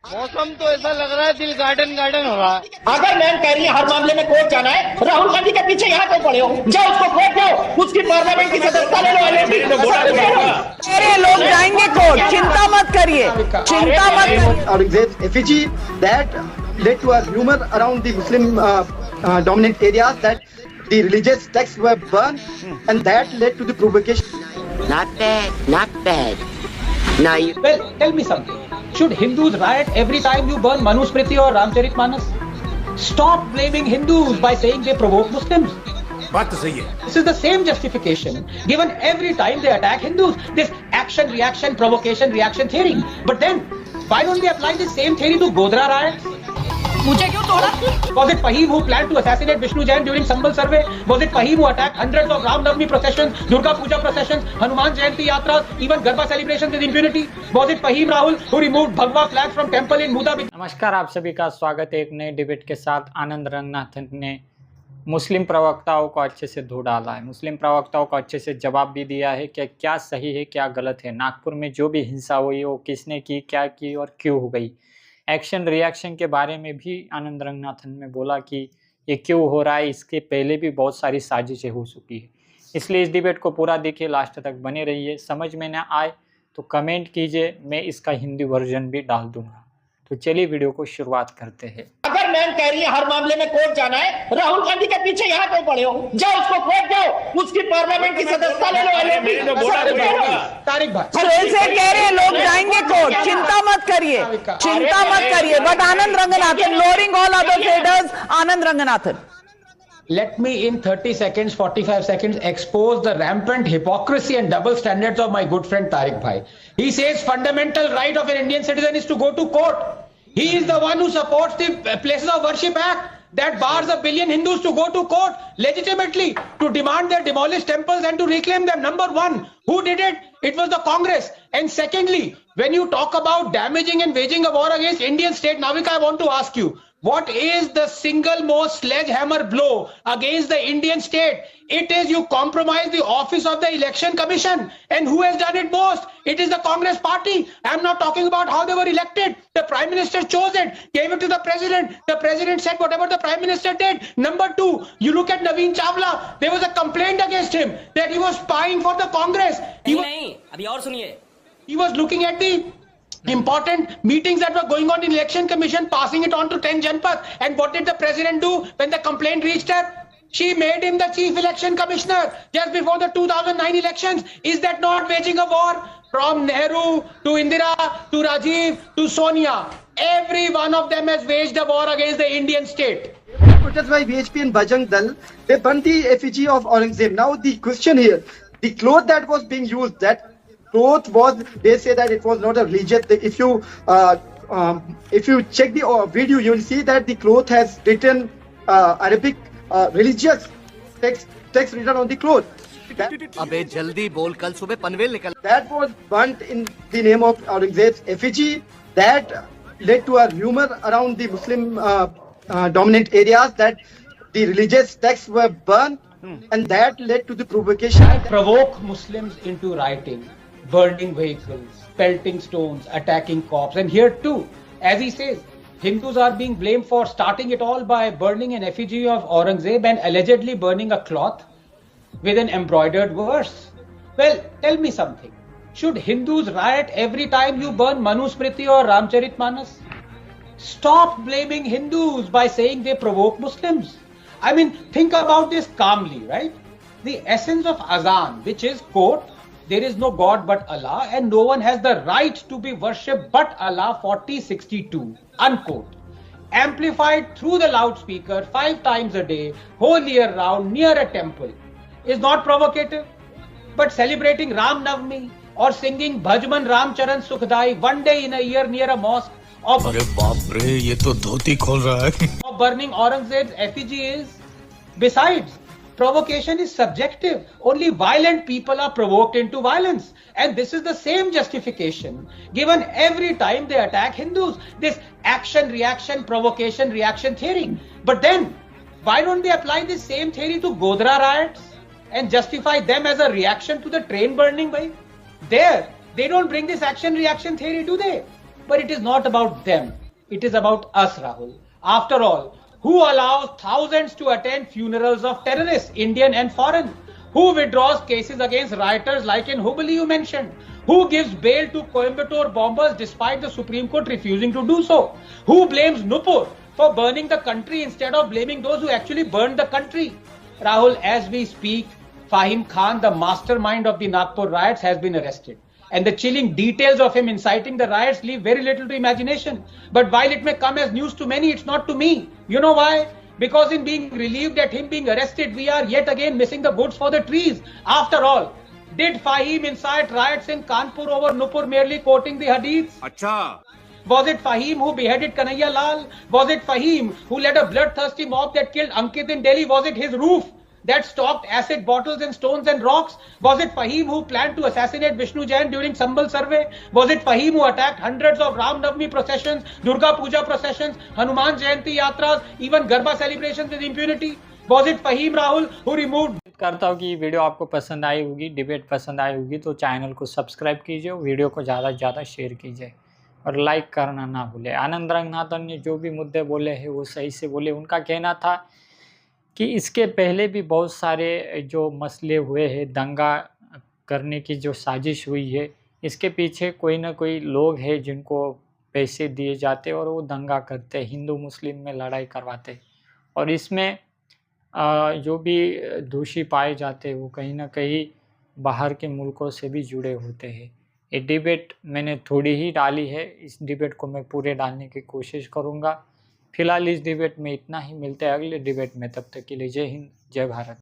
मौसम तो ऐसा लग रहा है दिल गार्डन गार्डन हो रहा है। अगर मैम कह रही है हर मामले में कोर्ट जाना है, राहुल गांधी के पीछे यहाँ क्यों पड़े हो? जाओ उसको कोर्ट दो, उसकी पार्लियामेंट की सदस्यता ले लो। मेरे लोग जाएंगे कोर्ट, चिंता मत करिए, चिंता मत करिए। Aurangzeb's effigy that led to a rumor around the Muslim dominant areas that the religious texts were burned, and that led to the provocation. Not bad, not bad. Now you... Well, tell me something. Should Hindus riot every time you burn Manusmriti or Ramcharitmanas? Stop blaming Hindus by saying they provoke Muslims. बात तो सही है. This is the same justification given every time they attack Hindus. This action, reaction, provocation, reaction theory. But then, why don't they apply the same theory to Godhra riots? मुझे क्यों तोड़ा? Was it Fahim who planned to assassinate Vishnu Jain during Sambal survey? Was it Fahim who attacked hundreds of Ram Navami processions, Durga Puja processions, Hanuman Jayanti yatras, even Garba celebrations with impunity? Was it Fahim Rahul who removed Bhagwa flags from temple in Muda? नमस्कार, आप सभी का स्वागत है एक नए debate के साथ। आनंद रंगनाथन ने मुस्लिम प्रवक्ताओं को अच्छे से धो डाला है, मुस्लिम प्रवक्ताओं को अच्छे से जवाब भी दिया है कि क्या सही है क्या गलत है। नागपुर में जो भी हिंसा हुई वो किसने की, क्या की और क्यों हो गई। एक्शन रिएक्शन के बारे में भी आनंद रंगनाथन ने बोला कि ये क्यों हो रहा है, इसके पहले भी बहुत सारी साजिशें हो चुकी है। इसलिए इस डिबेट को पूरा देखिए, लास्ट तक बने रहिए। समझ में ना आए तो कमेंट कीजिए, मैं इसका हिंदी वर्जन भी डाल दूंगा। तो चलिए वीडियो को शुरुआत करते हैं। अगर मैम कह रही है हर मामले में कोर्ट जाना है, राहुल गांधी के पीछे यहाँ क्यों पड़े हो? जाओ उसको कोर्ट दो, उसकी पार्लियामेंट की सदस्यता ले लो। तारिक भाई, फिर से कह रहे हैं लोग जाएंगे कोर्ट, चिंता मत करिए, चिंता मत करिए। But Anand Ranganathan, lowering all other traders, Anand Ranganathan. let me in 30 seconds, 45 seconds expose the rampant hypocrisy and double standards of my good friend Tariq Bhai. He says fundamental right of an Indian citizen is to go to court. He is the one who supports the Places of Worship Act that bars a billion Hindus to go to court legitimately to demand their demolished temples and to reclaim them. Number one, who did it? It was the Congress. And secondly, when you talk about damaging and waging a war against Indian state, Navika, I want to ask you, what is the single most sledgehammer blow against the Indian state? It is you compromise the office of the Election Commission. And who has done it most? It is the Congress party. I am not talking about how they were elected. The Prime Minister chose it, gave it to the President. The President said whatever the Prime Minister did. Number two, you look at Naveen Chawla. There was a complaint against him that he was spying for the Congress. He was looking at the important meetings that were going on in Election Commission, passing it on to 10 Janpath. And what did the President do when the complaint reached her? She made him the Chief Election Commissioner just before the 2009 elections. Is that not waging a war? From Nehru to Indira to Rajiv to Sonia, every one of them has waged a war against the Indian state. Protest by VHP and Bajrang Dal, they burnt the effigy of Aurangzeb. Now the question here, the cloth that was being used, that cloth was, they say that it was not a religious. If you check the video, you will see that the cloth has written Arabic religious text written on the cloth. अबे जल्दी बोल, कल सुबह पनवेल निकल. That was burnt in the name of Aurangzeb's effigy. That led to a rumor around the Muslim dominant areas that the religious texts were burned, and that led to the provocation. Provoke Muslims into rioting, burning vehicles, pelting stones, attacking cops. And here too, as he says, Hindus are being blamed for starting it all by burning an effigy of Aurangzeb and allegedly burning a cloth with an embroidered verse. Well, tell me something. Should Hindus riot every time you burn Manusmriti or Ramcharitmanas? Stop blaming Hindus by saying they provoke Muslims. I mean, think about this calmly, right? The essence of Azan, which is, quote, there is no God but Allah and no one has the right to be worshipped but Allah 4062, unquote. Amplified through the loudspeaker 5 times a day, whole year round, near a temple, is not provocative. But celebrating Ram Navami or singing Bhajman Ram Charan Sukhdai one day in a year near a mosque, or burning Aurangzeb's effigy is, besides, provocation is subjective. Only violent people are provoked into violence. And this is the same justification given every time they attack Hindus. This action, reaction, provocation, reaction theory. But then, why don't they apply this same theory to Godhra riots and justify them as a reaction to the train burning? By there, they don't bring this action, reaction theory, do they? But it is not about them. It is about us, Rahul. After all, who allows thousands to attend funerals of terrorists, Indian and foreign? Who withdraws cases against rioters like in Hubli you mentioned? Who gives bail to Coimbatore bombers despite the Supreme Court refusing to do so? Who blames Nupur for burning the country instead of blaming those who actually burned the country? Rahul, as we speak, Fahim Khan, the mastermind of the Nagpur riots, has been arrested. And the chilling details of him inciting the riots leave very little to imagination. But while it may come as news to many, it's not to me. You know why? Because in being relieved at him being arrested, we are yet again missing the woods for the trees. After all, did Fahim incite riots in Kanpur over Nupur merely quoting the hadiths? अच्छा Was it Fahim who beheaded Kanhaiya Lal? Was it Fahim who led a bloodthirsty mob that killed Ankit in Delhi? Was it his roof that stocked acid bottles and stones and rocks? Was it Fahim who planned to assassinate Vishnu Jain during Sambal survey? Was it Fahim who attacked hundreds of Ram Navami processions, Durga Puja processions, Hanuman Jayanti yatras, even Garba celebrations with impunity? Was it Fahim, Rahul, who removed? करता हूँ कि video आपको पसंद आई होगी, debate पसंद आई होगी तो channel को सब्सक्राइब कीजिए, वीडियो को ज़्यादा से ज़्यादा शेयर कीजिए और लाइक करना ना भूलें। आनंद रंगनाथन ने जो भी मुद्दे बोले हैं वो सही से बोले। उनका कहना था कि इसके पहले भी बहुत सारे जो मसले हुए हैं, दंगा करने की जो साजिश हुई है, इसके पीछे कोई ना कोई लोग हैं जिनको पैसे दिए जाते और वो दंगा करते, हिंदू मुस्लिम में लड़ाई करवाते और इसमें जो भी दोषी पाए जाते हैं वो कहीं ना कहीं बाहर के मुल्कों से भी जुड़े होते हैं। ये डिबेट मैंने थोड़ी ही डाली है, इस डिबेट को मैं पूरे डालने की कोशिश करूँगा। फिलहाल इस डिबेट में इतना ही, मिलते हैं अगले डिबेट में, तब तक के लिए जय हिंद, जय भारत।